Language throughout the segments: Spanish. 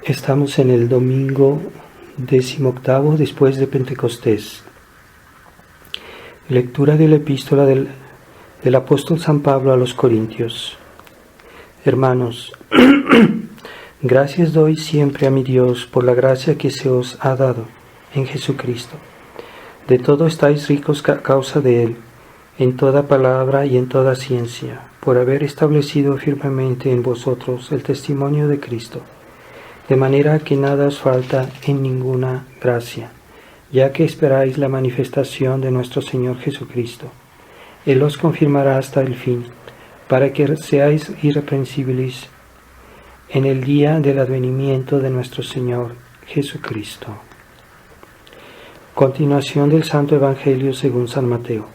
Estamos en el domingo 18 después de Pentecostés. Lectura de la epístola del apóstol San Pablo a los Corintios. Hermanos, gracias doy siempre a mi Dios por la gracia que se os ha dado en Jesucristo. De todo estáis ricos a causa de Él, en toda palabra y en toda ciencia, por haber establecido firmemente en vosotros el testimonio de Cristo. De manera que nada os falta en ninguna gracia, ya que esperáis la manifestación de nuestro Señor Jesucristo. Él os confirmará hasta el fin, para que seáis irreprensibles en el día del advenimiento de nuestro Señor Jesucristo. Continuación del Santo Evangelio según San Mateo.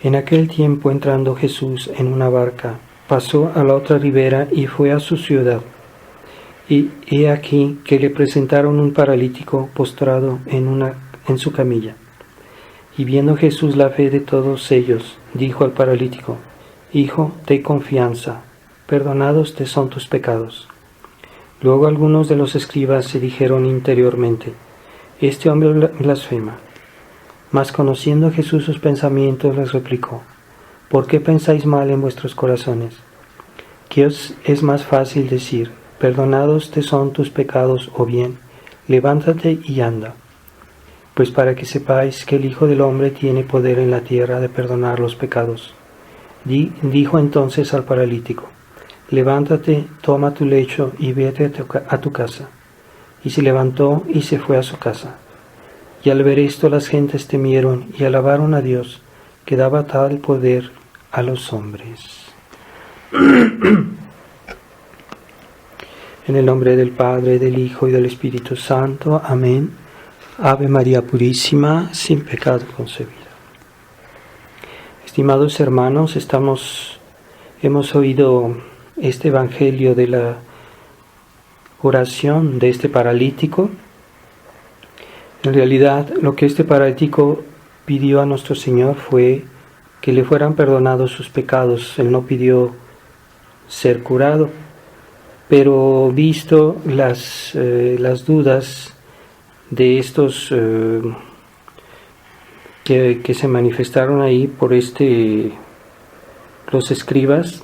En aquel tiempo, entrando Jesús en una barca, pasó a la otra ribera y fue a su ciudad. Y he aquí que le presentaron un paralítico postrado en su camilla. Y viendo Jesús la fe de todos ellos, dijo al paralítico: Hijo, ten confianza, perdonados te son tus pecados. Luego algunos de los escribas se dijeron interiormente: Este hombre blasfema. Mas conociendo Jesús sus pensamientos, les replicó: ¿Por qué pensáis mal en vuestros corazones? ¿Qué os es más fácil decir: perdonados te son tus pecados, o bien, levántate y anda? Pues para que sepáis que el Hijo del Hombre tiene poder en la tierra de perdonar los pecados. Dijo entonces al paralítico: levántate, toma tu lecho y vete a tu casa. Y se levantó y se fue a su casa. Y al ver esto las gentes temieron y alabaron a Dios, que daba tal poder a los hombres. En el nombre del Padre, del Hijo y del Espíritu Santo. Amén. Ave María Purísima, sin pecado concebida. Estimados hermanos, hemos oído este Evangelio de la oración de este paralítico. En realidad, lo que este paralítico pidió a nuestro Señor fue que le fueran perdonados sus pecados. Él no pidió ser curado, pero visto las dudas de estos que se manifestaron ahí por los escribas,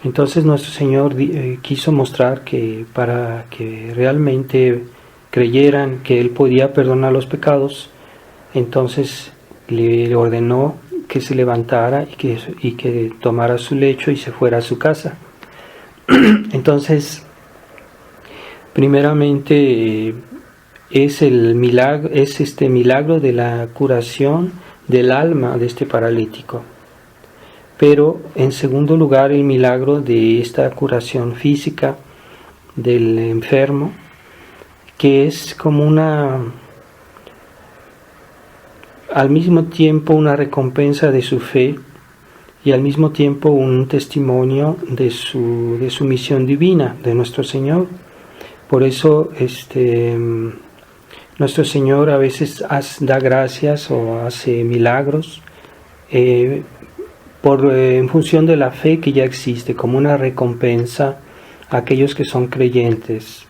entonces nuestro Señor quiso mostrar que para que realmente creyeran que Él podía perdonar los pecados, entonces le ordenó que se levantara y que tomara su lecho y se fuera a su casa. Entonces, primeramente es este milagro de la curación del alma de este paralítico. Pero en segundo lugar, el milagro de esta curación física del enfermo, que es como al mismo tiempo una recompensa de su fe y al mismo tiempo un testimonio de su misión divina, de nuestro Señor. Por eso nuestro Señor a veces da gracias o hace milagros en función de la fe que ya existe, como una recompensa a aquellos que son creyentes.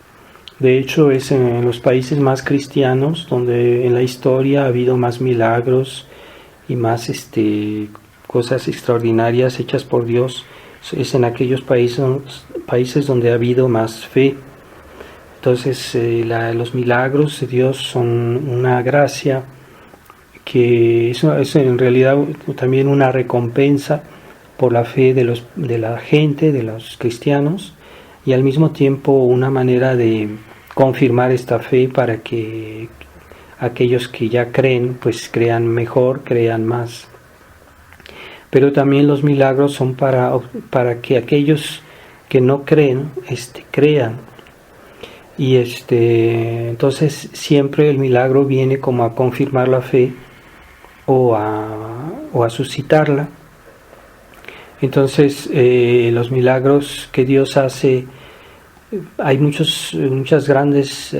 De hecho, es en los países más cristianos donde en la historia ha habido más milagros y más cosas extraordinarias hechas por Dios. Es en aquellos países donde ha habido más fe. Entonces, los milagros de Dios son una gracia que es en realidad también una recompensa por la fe de la gente, de los cristianos, y al mismo tiempo una manera de confirmar esta fe para que aquellos que ya creen, pues crean mejor, crean más. Pero también los milagros son para que aquellos que no creen, crean. Y entonces siempre el milagro viene como a confirmar la fe o a suscitarla. Entonces los milagros que Dios hace, hay muchas grandes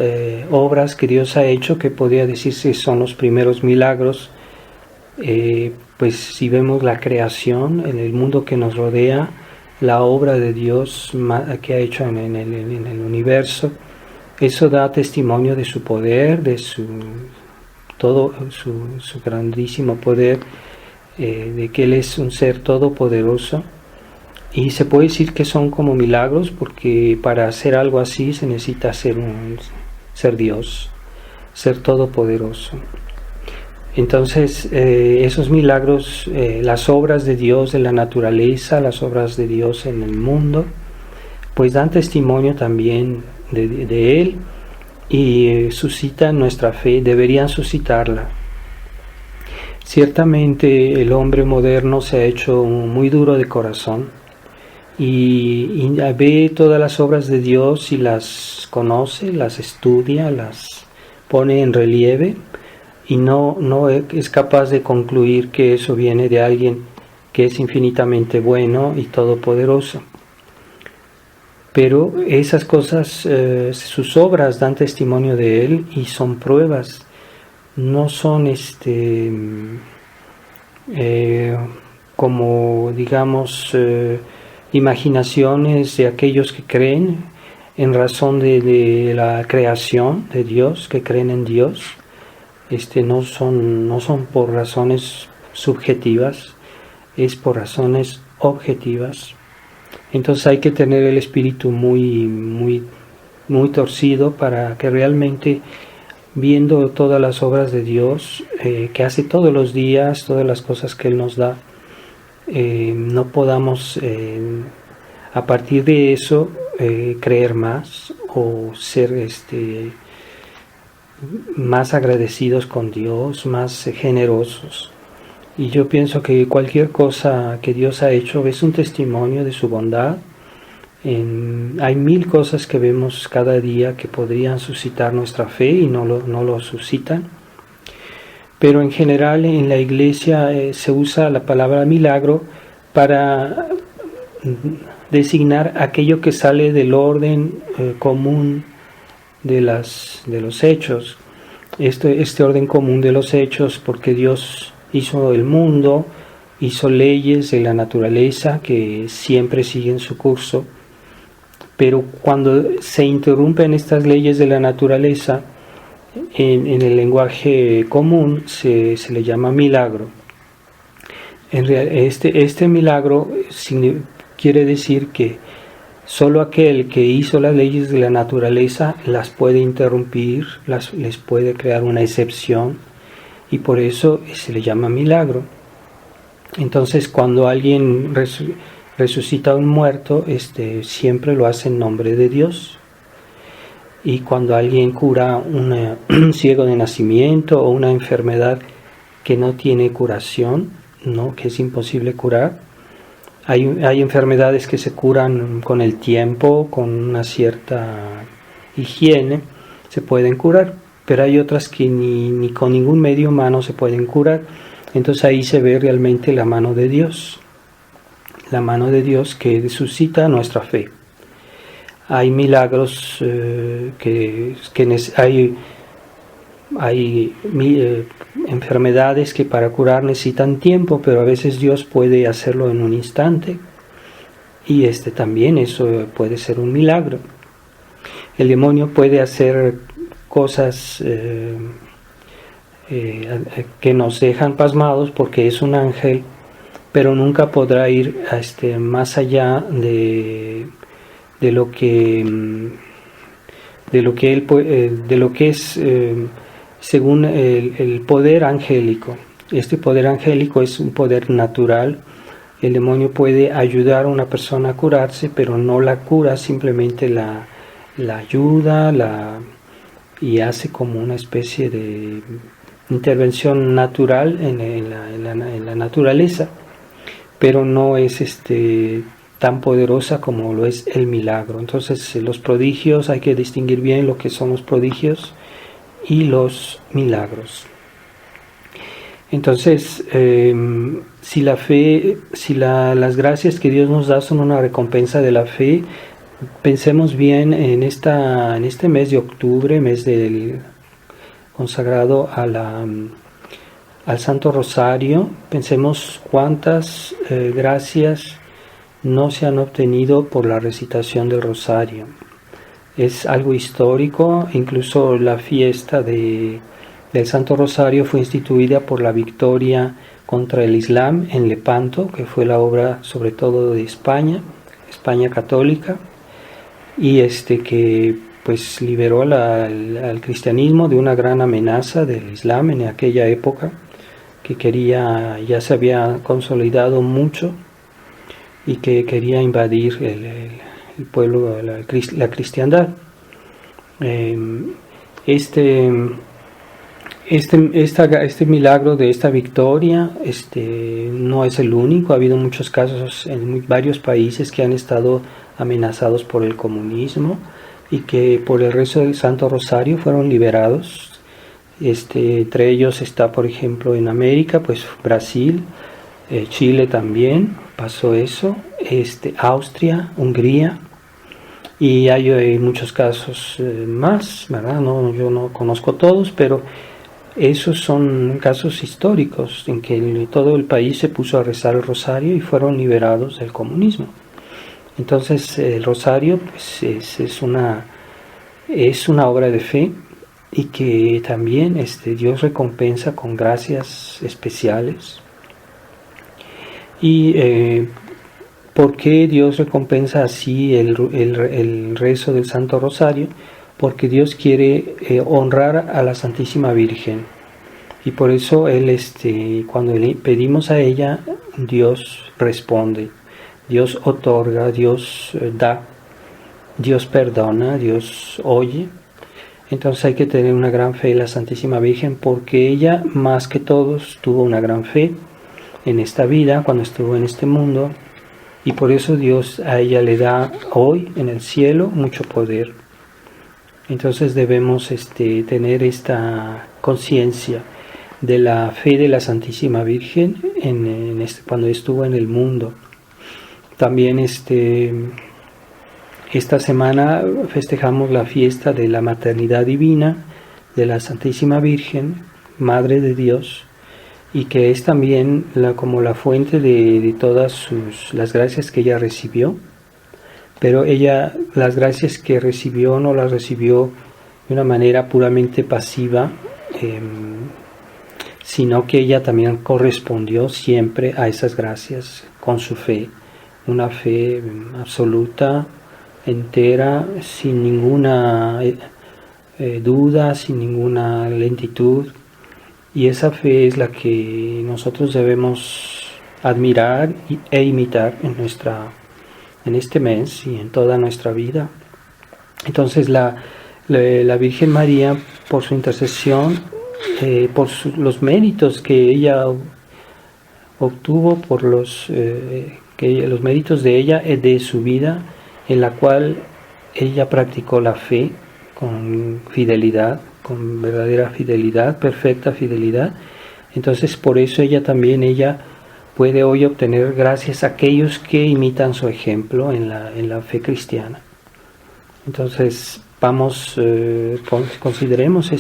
obras que Dios ha hecho que podría decirse son los primeros milagros. Pues si vemos la creación, en el mundo que nos rodea, la obra de Dios que ha hecho en el universo. Eso da testimonio de su poder, de su grandísimo poder, de que Él es un ser todopoderoso. Y se puede decir que son como milagros, porque para hacer algo así se necesita ser Dios, ser todopoderoso. Entonces, esos milagros, las obras de Dios de la naturaleza, las obras de Dios en el mundo, pues dan testimonio también de Él y suscitan nuestra fe, deberían suscitarla. Ciertamente el hombre moderno se ha hecho muy duro de corazón y ve todas las obras de Dios y las conoce, las estudia, las pone en relieve, y no es capaz de concluir que eso viene de alguien que es infinitamente bueno y todopoderoso. Pero esas cosas, sus obras dan testimonio de Él y son pruebas, no son como digamos imaginaciones de aquellos que creen en razón de la creación de Dios, que creen en Dios. No son por razones subjetivas, es por razones objetivas. Entonces hay que tener el espíritu muy torcido para que realmente, viendo todas las obras de Dios que hace todos los días, todas las cosas que Él nos da, no podamos a partir de eso creer más o ser más agradecidos con Dios, más generosos. Y yo pienso que cualquier cosa que Dios ha hecho es un testimonio de su bondad. Hay 1000 cosas que vemos cada día que podrían suscitar nuestra fe y no lo suscitan. Pero en general en la iglesia se usa la palabra milagro para designar aquello que sale del orden común de los hechos. Este orden común de los hechos, porque Dios hizo el mundo, hizo leyes de la naturaleza que siempre siguen su curso, pero cuando se interrumpen estas leyes de la naturaleza, en el lenguaje común se le llama milagro. Este milagro quiere decir que solo aquel que hizo las leyes de la naturaleza las puede interrumpir, les puede crear una excepción, y por eso se le llama milagro. Entonces, cuando alguien resucita a un muerto, siempre lo hace en nombre de Dios. Y cuando alguien cura un ciego de nacimiento o una enfermedad que no tiene curación, que es imposible curar, hay enfermedades que se curan con el tiempo, con una cierta higiene, se pueden curar, pero hay otras que ni con ningún medio humano se pueden curar. Entonces ahí se ve realmente la mano de Dios que suscita nuestra fe. Hay milagros hay enfermedades que para curar necesitan tiempo, pero a veces Dios puede hacerlo en un instante, y también eso puede ser un milagro. El demonio puede hacer cosas que nos dejan pasmados porque es un ángel, pero nunca podrá ir más allá de lo que es según el poder angélico. Este poder angélico es un poder natural. El demonio puede ayudar a una persona a curarse, pero no la cura, simplemente la ayuda, y hace como una especie de intervención natural en la naturaleza, pero no es tan poderosa como lo es el milagro. Entonces, los prodigios, hay que distinguir bien lo que son los prodigios y los milagros. Entonces, si la fe, las gracias que Dios nos da son una recompensa de la fe, pensemos bien en este mes de octubre, mes del consagrado al Santo Rosario. Pensemos cuántas gracias no se han obtenido por la recitación del rosario. Es algo histórico, incluso la fiesta del Santo Rosario fue instituida por la victoria contra el Islam en Lepanto, que fue la obra sobre todo de España católica, y que pues liberó al cristianismo de una gran amenaza del Islam en aquella época, que ya se había consolidado mucho y que quería invadir el pueblo, la cristiandad. Este milagro de esta victoria no es el único. Ha habido muchos casos en varios países que han estado amenazados por el comunismo y que por el rezo del Santo Rosario fueron liberados. Entre ellos está, por ejemplo, en América, pues Brasil, Chile también pasó eso, Austria, Hungría, y hay muchos casos más, ¿verdad? Yo no conozco todos, pero esos son casos históricos en que todo el país se puso a rezar el rosario y fueron liberados del comunismo. Entonces el rosario pues, es una obra de fe, y que también Dios recompensa con gracias especiales. ¿Y por qué Dios recompensa así el rezo del Santo Rosario? Porque Dios quiere honrar a la Santísima Virgen, y por eso cuando le pedimos a ella, Dios responde, Dios otorga, Dios da, Dios perdona, Dios oye. Entonces hay que tener una gran fe en la Santísima Virgen, porque ella más que todos tuvo una gran fe en esta vida, cuando estuvo en este mundo, y por eso Dios a ella le da hoy en el cielo mucho poder. Entonces debemos tener esta conciencia de la fe de la Santísima Virgen cuando estuvo en el mundo. También esta semana festejamos la fiesta de la maternidad divina de la Santísima Virgen, Madre de Dios, y que es también como la fuente de todas las gracias que ella recibió. Pero ella, las gracias que recibió, no las recibió de una manera puramente pasiva, sino que ella también correspondió siempre a esas gracias con su fe, una fe absoluta, entera, sin ninguna duda, sin ninguna lentitud. Y esa fe es la que nosotros debemos admirar e imitar en este mes y en toda nuestra vida. Entonces la Virgen María, por su intercesión, por los méritos que ella obtuvo, por los méritos de ella, de su vida, en la cual ella practicó la fe con fidelidad, con verdadera fidelidad, perfecta fidelidad. Entonces por eso ella puede hoy obtener gracias a aquellos que imitan su ejemplo en la fe cristiana. Entonces consideremos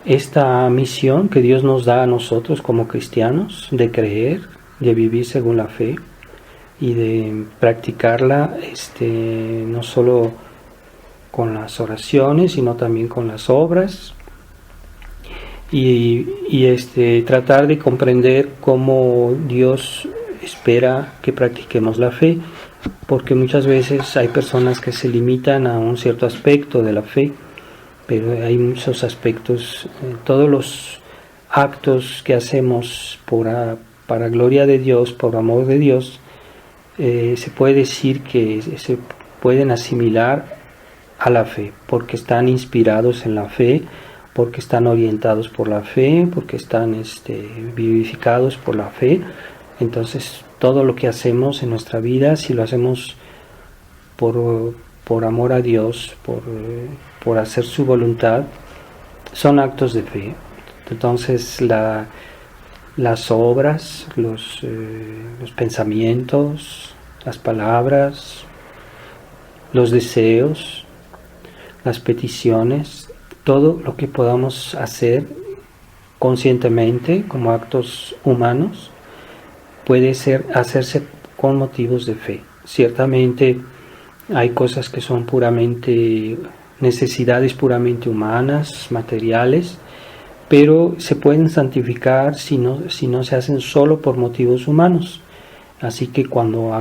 esta misión que Dios nos da a nosotros como cristianos, de creer, de vivir según la fe y de practicarla no solo con las oraciones, sino también con las obras, y tratar de comprender cómo Dios espera que practiquemos la fe, porque muchas veces hay personas que se limitan a un cierto aspecto de la fe, pero hay muchos aspectos, todos los actos que hacemos para gloria de Dios, por amor de Dios, se puede decir que se pueden asimilar a la fe, porque están inspirados en la fe, porque están orientados por la fe, porque están vivificados por la fe. Entonces todo lo que hacemos en nuestra vida, si lo hacemos por amor a Dios, por hacer su voluntad, son actos de fe. Entonces las obras, los pensamientos, las palabras, los deseos, las peticiones, todo lo que podamos hacer conscientemente como actos humanos, puede hacerse con motivos de fe. Ciertamente hay cosas que son puramente necesidades puramente humanas, materiales, pero se pueden santificar si no se hacen solo por motivos humanos. Así que cuando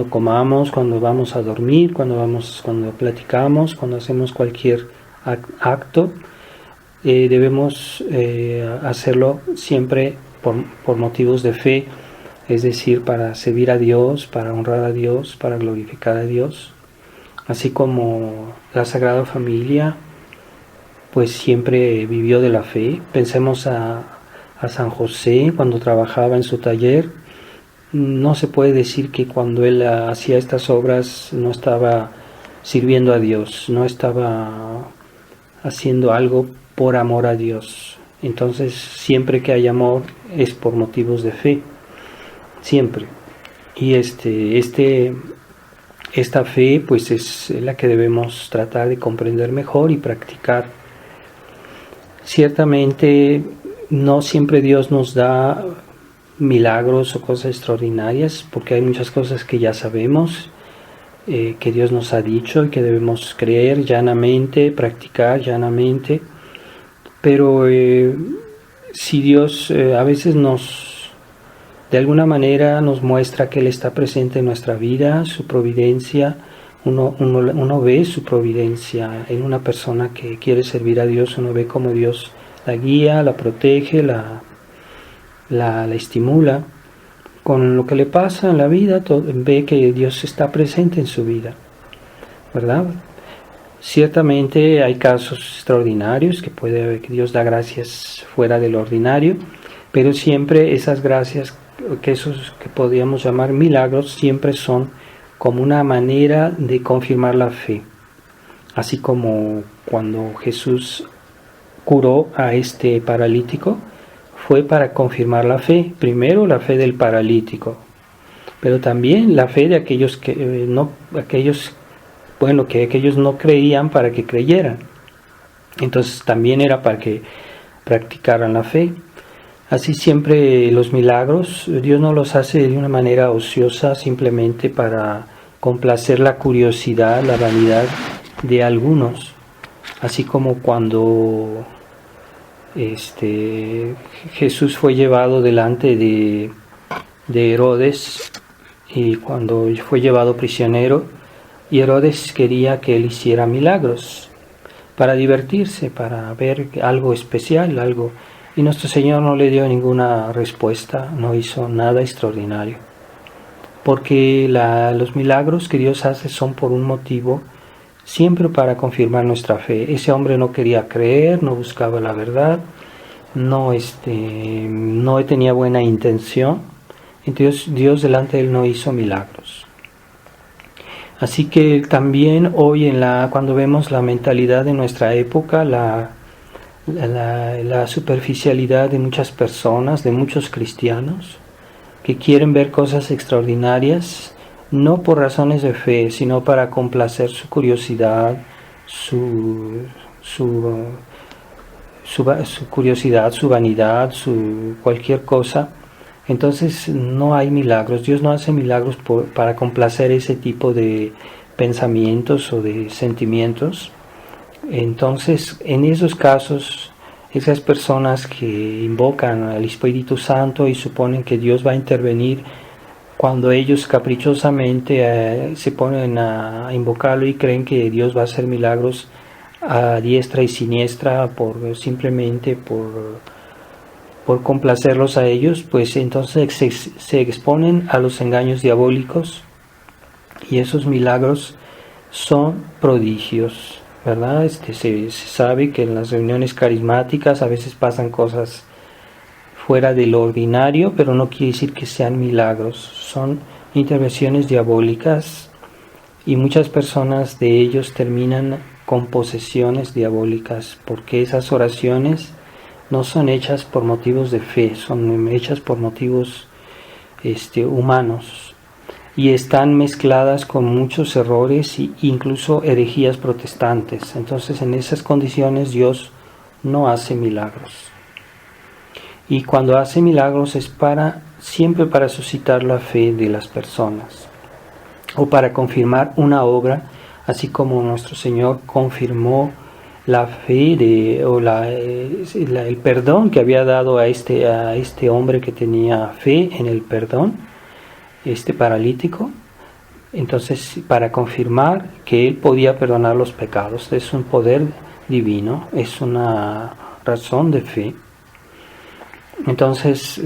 comamos, cuando vamos a dormir, cuando platicamos, cuando hacemos cualquier acto, debemos hacerlo siempre por motivos de fe, es decir, para servir a Dios, para honrar a Dios, para glorificar a Dios. Así como la Sagrada Familia, pues siempre vivió de la fe. Pensemos a San José cuando trabajaba en su taller. No se puede decir que cuando él hacía estas obras no estaba sirviendo a Dios, no estaba haciendo algo por amor a Dios. Entonces, siempre que hay amor es por motivos de fe, siempre. Y esta fe pues es la que debemos tratar de comprender mejor y practicar. Ciertamente no siempre Dios nos da milagros o cosas extraordinarias, porque hay muchas cosas que ya sabemos, que Dios nos ha dicho y que debemos creer llanamente, practicar llanamente. Pero si Dios a veces de alguna manera nos muestra que Él está presente en nuestra vida, su providencia, uno ve su providencia en una persona que quiere servir a Dios, uno ve cómo Dios la guía, la protege, la estimula. Con lo que le pasa en la vida, ve que Dios está presente en su vida, ¿verdad? Ciertamente hay casos extraordinarios que que Dios da gracias fuera del ordinario, pero siempre esas gracias, que podríamos llamar milagros, siempre son como una manera de confirmar la fe. Así como cuando Jesús curó a este paralítico, fue para confirmar la fe. Primero la fe del paralítico, pero también la fe de aquellos que no creían, para que creyeran. Entonces también era para que practicaran la fe. Así siempre los milagros, Dios no los hace de una manera ociosa, simplemente para complacer la curiosidad, la vanidad de algunos. Así como cuando Jesús fue llevado delante de Herodes, y cuando fue llevado prisionero, y Herodes quería que él hiciera milagros para divertirse, para ver algo especial, algo. Y nuestro Señor no le dio ninguna respuesta, no hizo nada extraordinario. Porque los milagros que Dios hace son por un motivo, siempre para confirmar nuestra fe. Ese hombre no quería creer, no buscaba la verdad, no tenía buena intención. Entonces Dios delante de él no hizo milagros. Así que también hoy cuando vemos la mentalidad de nuestra época, la superficialidad de muchas personas, de muchos cristianos, que quieren ver cosas extraordinarias, no por razones de fe, sino para complacer su curiosidad, su curiosidad, su vanidad, cualquier cosa. Entonces no hay milagros. Dios no hace milagros para complacer ese tipo de pensamientos o de sentimientos. Entonces, en esos casos, esas personas que invocan al Espíritu Santo y suponen que Dios va a intervenir, cuando ellos caprichosamente se ponen a invocarlo y creen que Dios va a hacer milagros a diestra y siniestra simplemente por complacerlos a ellos, pues entonces se exponen a los engaños diabólicos, y esos milagros son prodigios, ¿verdad? Se sabe que en las reuniones carismáticas a veces pasan cosas fuera de lo ordinario, pero no quiere decir que sean milagros, son intervenciones diabólicas, y muchas personas de ellos terminan con posesiones diabólicas, porque esas oraciones no son hechas por motivos de fe, son hechas por motivos humanos, y están mezcladas con muchos errores e incluso herejías protestantes. Entonces, en esas condiciones Dios no hace milagros. Y cuando hace milagros es para siempre para suscitar la fe de las personas o para confirmar una obra, así como nuestro Señor confirmó la fe el perdón que había dado a este hombre que tenía fe en el perdón, este paralítico. Entonces, para confirmar que él podía perdonar los pecados, es un poder divino, es una razón de fe. Entonces,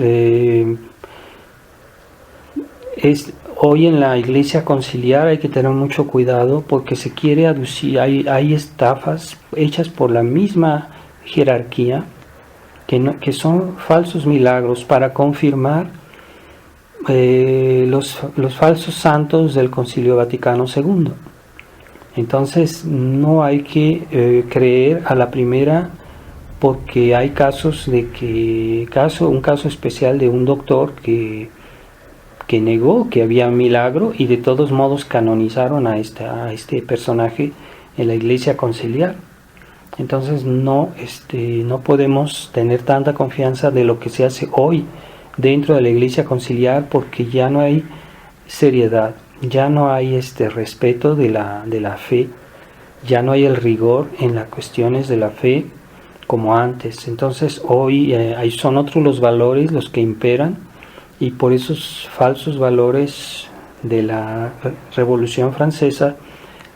hoy en la iglesia conciliar hay que tener mucho cuidado porque se quiere aducir, hay estafas hechas por la misma jerarquía que son falsos milagros para confirmar los falsos santos del Concilio Vaticano II. Entonces no hay que creer a la primera, porque hay casos un caso especial de un doctor que negó que había milagro y de todos modos canonizaron a este personaje en la iglesia conciliar. Entonces no podemos tener tanta confianza de lo que se hace hoy dentro de la iglesia conciliar, porque ya no hay seriedad, ya no hay respeto de la fe, ya no hay el rigor en las cuestiones de la fe como antes. Entonces hoy son otros los valores los que imperan, y por esos falsos valores de la Revolución Francesa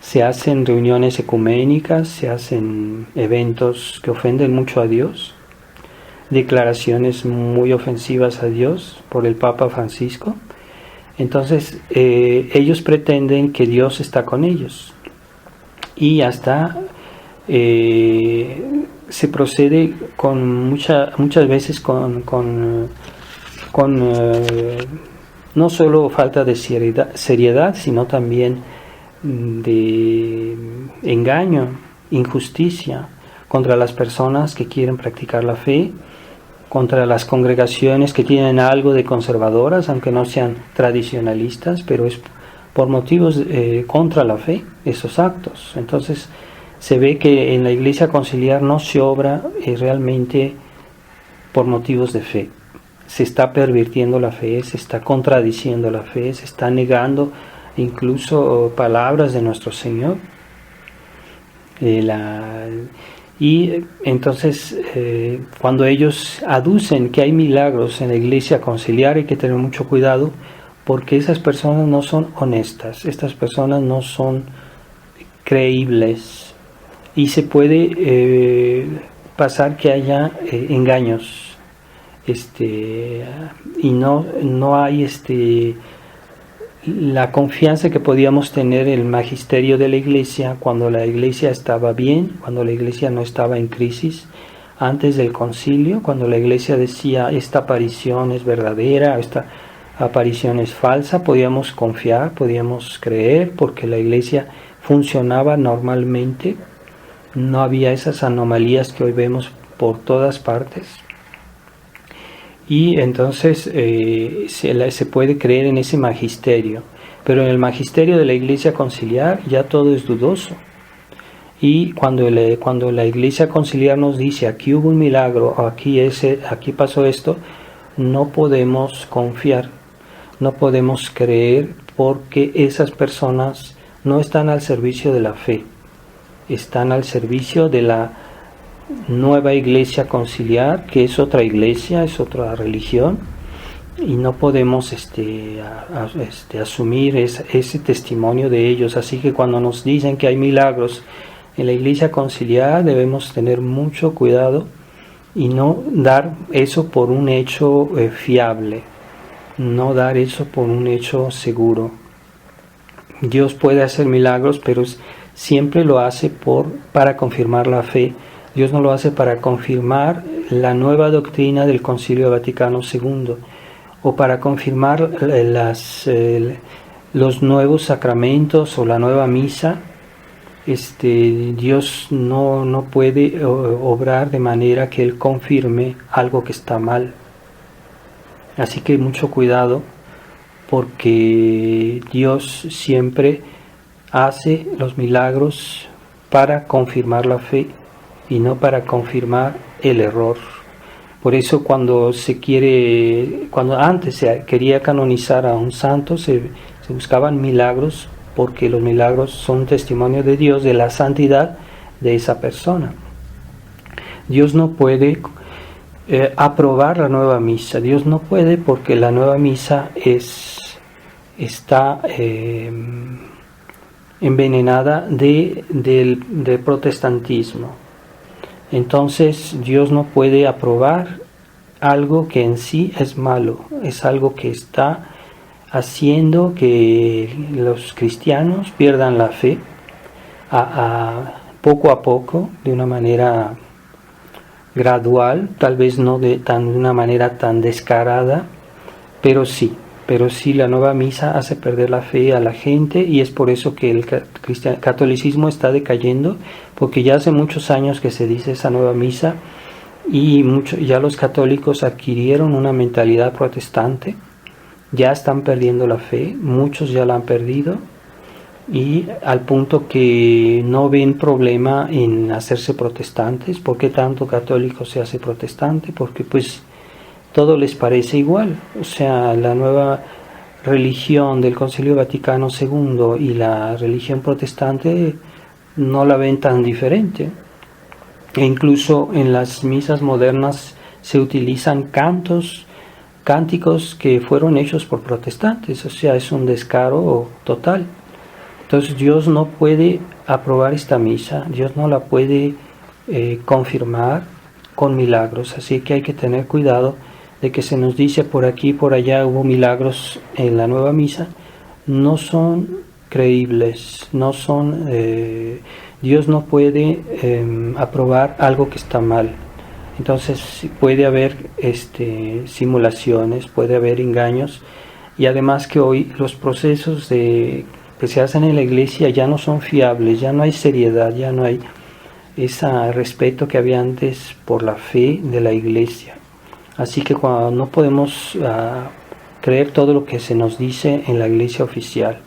se hacen reuniones ecuménicas, se hacen eventos que ofenden mucho a Dios, declaraciones muy ofensivas a Dios por el Papa Francisco. Entonces ellos pretenden que Dios está con ellos, y hasta se procede con muchas veces con no solo falta de seriedad, sino también de engaño, injusticia contra las personas que quieren practicar la fe, contra las congregaciones que tienen algo de conservadoras, aunque no sean tradicionalistas, pero es por motivos contra la fe, esos actos. Entonces se ve que en la iglesia conciliar no se obra realmente por motivos de fe. Se está pervirtiendo la fe, se está contradiciendo la fe, se está negando incluso palabras de nuestro Señor. Y entonces cuando ellos aducen que hay milagros en la iglesia conciliar, hay que tener mucho cuidado, porque esas personas no son honestas, estas personas no son creíbles, y se puede pasar que haya engaños, y no hay la confianza que podíamos tener en el magisterio de la iglesia cuando la iglesia estaba bien, cuando la iglesia no estaba en crisis, antes del concilio, cuando la iglesia decía esta aparición es verdadera, esta aparición es falsa, podíamos confiar, podíamos creer, porque la iglesia funcionaba normalmente, no había esas anomalías que hoy vemos por todas partes. Y entonces se puede creer en ese magisterio, pero en el magisterio de la iglesia conciliar ya todo es dudoso. Y cuando la iglesia conciliar nos dice aquí hubo un milagro, aquí pasó esto, no podemos confiar, no podemos creer, porque esas personas no están al servicio de la fe, están al servicio de la nueva iglesia conciliar, que es otra iglesia, es otra religión, y no podemos asumir ese testimonio de ellos. Así que cuando nos dicen que hay milagros en la iglesia conciliar, debemos tener mucho cuidado y no dar eso por un hecho fiable, no dar eso por un hecho seguro. Dios puede hacer milagros, pero siempre lo hace para confirmar la fe. Dios no lo hace para confirmar la nueva doctrina del Concilio Vaticano II o para confirmar los nuevos sacramentos o la nueva misa. Dios no puede obrar de manera que Él confirme algo que está mal. Así que mucho cuidado, porque Dios siempre hace los milagros para confirmar la fe y no para confirmar el error. Por eso cuando antes se quería canonizar a un santo, se buscaban milagros, porque los milagros son testimonio de Dios de la santidad de esa persona. Dios no puede aprobar la nueva misa. Dios no puede, porque la nueva misa está envenenada del protestantismo. Entonces Dios no puede aprobar algo que en sí es malo, es algo que está haciendo que los cristianos pierdan la fe poco a poco, de una manera gradual, tal vez no de una manera tan descarada, pero sí la nueva misa hace perder la fe a la gente, y es por eso que el catolicismo está decayendo, porque ya hace muchos años que se dice esa nueva misa, y ya los católicos adquirieron una mentalidad protestante, ya están perdiendo la fe, muchos ya la han perdido, y al punto que no ven problema en hacerse protestantes. ¿Por qué tanto católico se hace protestante? Porque pues todo les parece igual. O sea, la nueva religión del Concilio Vaticano II y la religión protestante no la ven tan diferente. E incluso en las misas modernas se utilizan cánticos que fueron hechos por protestantes. O sea, es un descaro total. Entonces Dios no puede aprobar esta misa, Dios no la puede confirmar con milagros, así que hay que tener cuidado de que se nos dice por aquí y por allá hubo milagros en la nueva misa, no son creíbles, Dios no puede aprobar algo que está mal. Entonces puede haber simulaciones, puede haber engaños, y además que hoy los procesos que se hacen en la iglesia ya no son fiables, ya no hay seriedad, ya no hay ese respeto que había antes por la fe de la iglesia. Así que cuando no podemos creer todo lo que se nos dice en la iglesia oficial.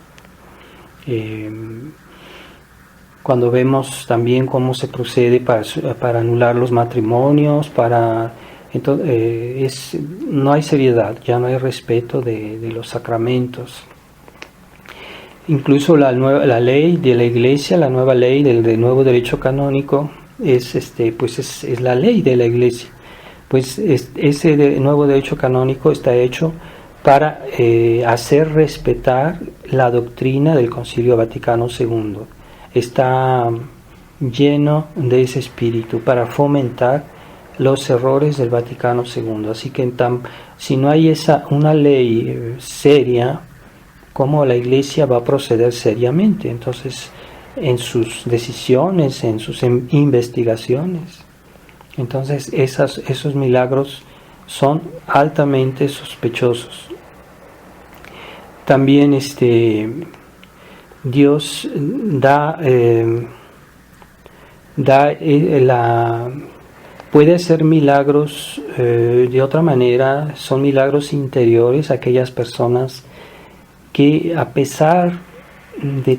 Cuando vemos también cómo se procede para anular los matrimonios, no hay seriedad, ya no hay respeto de los sacramentos. Incluso la ley de la iglesia, la nueva ley del nuevo derecho canónico es la ley de la iglesia. Pues ese nuevo derecho canónico está hecho para hacer respetar la doctrina del Concilio Vaticano II. Está lleno de ese espíritu para fomentar los errores del Vaticano II. Así que si no hay una ley seria, ¿cómo la iglesia va a proceder seriamente? Entonces, en sus decisiones, en sus investigaciones. Entonces, esos milagros son altamente sospechosos. También Dios puede hacer milagros de otra manera, son milagros interiores, aquellas personas que a pesar de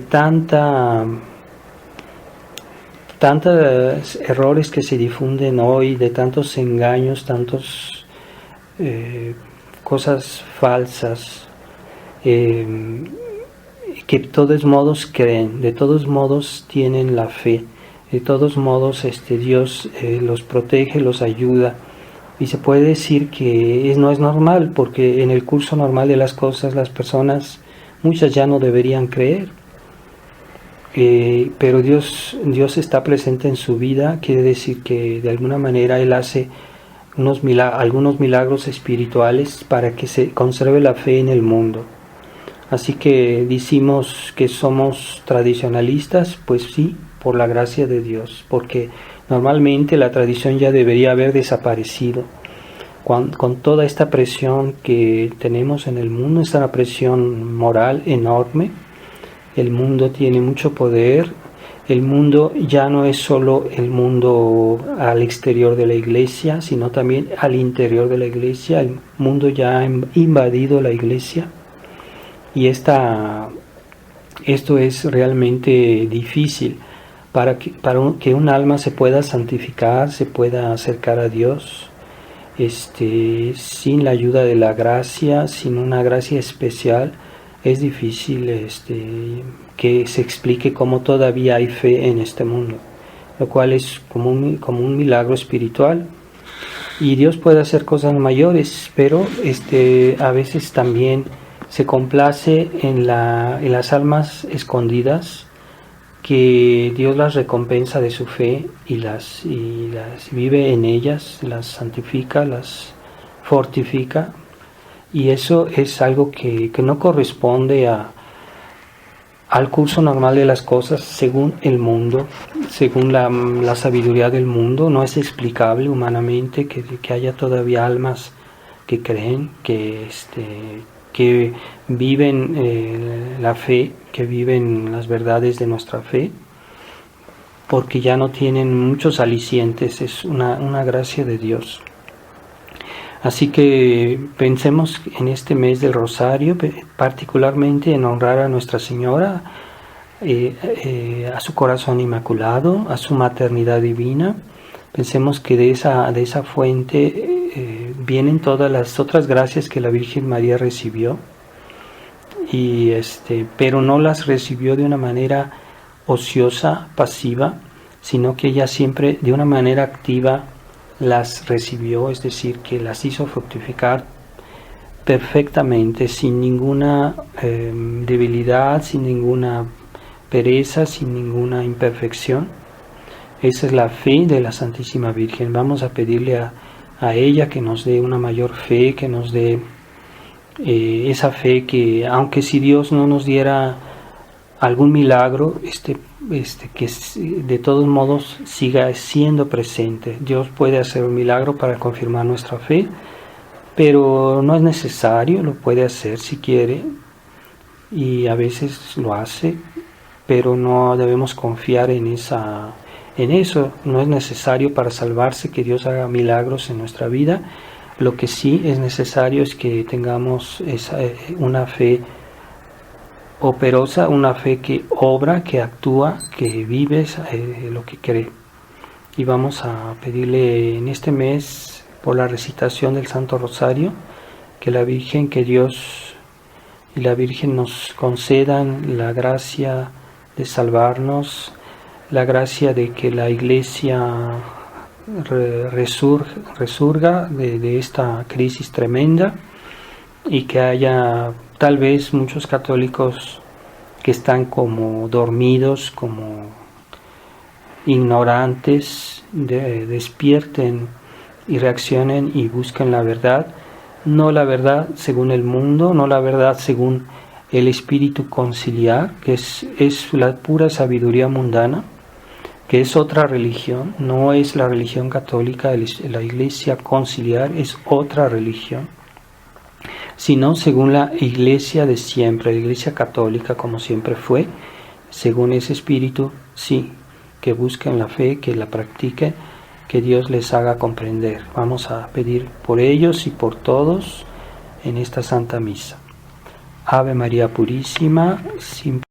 tantos errores que se difunden hoy, de tantos engaños, tantas cosas falsas, que de todos modos creen, de todos modos tienen la fe, de todos modos Dios los protege, los ayuda. Y se puede decir que no es normal, porque en el curso normal de las cosas las personas, muchas ya no deberían creer. Pero Dios está presente en su vida, quiere decir que de alguna manera Él hace algunos milagros espirituales para que se conserve la fe en el mundo. Así que decimos que somos tradicionalistas, pues sí, por la gracia de Dios, porque normalmente la tradición ya debería haber desaparecido. Con toda esta presión que tenemos en el mundo, esta presión moral enorme, el mundo tiene mucho poder, el mundo ya no es solo el mundo al exterior de la iglesia, sino también al interior de la iglesia. El mundo ya ha invadido la iglesia, y esto es realmente difícil para que un alma se pueda santificar, se pueda acercar a Dios. sin la ayuda de la gracia, sin una gracia especial, es difícil que se explique cómo todavía hay fe en este mundo, lo cual es como un milagro espiritual. Y Dios puede hacer cosas mayores, pero a veces también se complace en las almas escondidas, que Dios las recompensa de su fe y las vive en ellas, las santifica, las fortifica, y eso es algo que no corresponde al curso normal de las cosas según el mundo, según la sabiduría del mundo. No es explicable humanamente que haya todavía almas que creen, que viven la fe, que viven las verdades de nuestra fe, porque ya no tienen muchos alicientes. Es una gracia de Dios. Así que pensemos en este mes del Rosario, particularmente en honrar a Nuestra Señora, a su corazón inmaculado, a su maternidad divina. Pensemos que de esa fuente vienen todas las otras gracias que la Virgen María recibió, pero no las recibió de una manera ociosa, pasiva, sino que ella siempre de una manera activa las recibió, es decir, que las hizo fructificar perfectamente, sin ninguna debilidad, sin ninguna pereza, sin ninguna imperfección. Esa es la fe de la Santísima Virgen. Vamos a pedirle a ella que nos dé una mayor fe, que nos dé esa fe que, aunque si Dios no nos diera algún milagro, que de todos modos siga siendo presente. Dios puede hacer un milagro para confirmar nuestra fe, pero no es necesario, lo puede hacer si quiere, y a veces lo hace, pero no debemos confiar en eso. No es necesario para salvarse que Dios haga milagros en nuestra vida. Lo que sí es necesario es que tengamos una fe operosa, una fe que obra, que actúa, que vive lo que cree. Y vamos a pedirle en este mes, por la recitación del Santo Rosario, que la Virgen, que Dios y la Virgen nos concedan la gracia de salvarnos, la gracia de que la Iglesia resurga de esta crisis tremenda, y que haya tal vez muchos católicos que están como dormidos, como ignorantes, despierten y reaccionen y busquen la verdad, no la verdad según el mundo, no la verdad según el espíritu conciliar, que es la pura sabiduría mundana, que es otra religión, no es la religión católica. La Iglesia conciliar es otra religión, sino según la Iglesia de siempre, la Iglesia católica como siempre fue, según ese espíritu, sí, que busquen la fe, que la practiquen, que Dios les haga comprender. Vamos a pedir por ellos y por todos en esta Santa Misa. Ave María Purísima, sin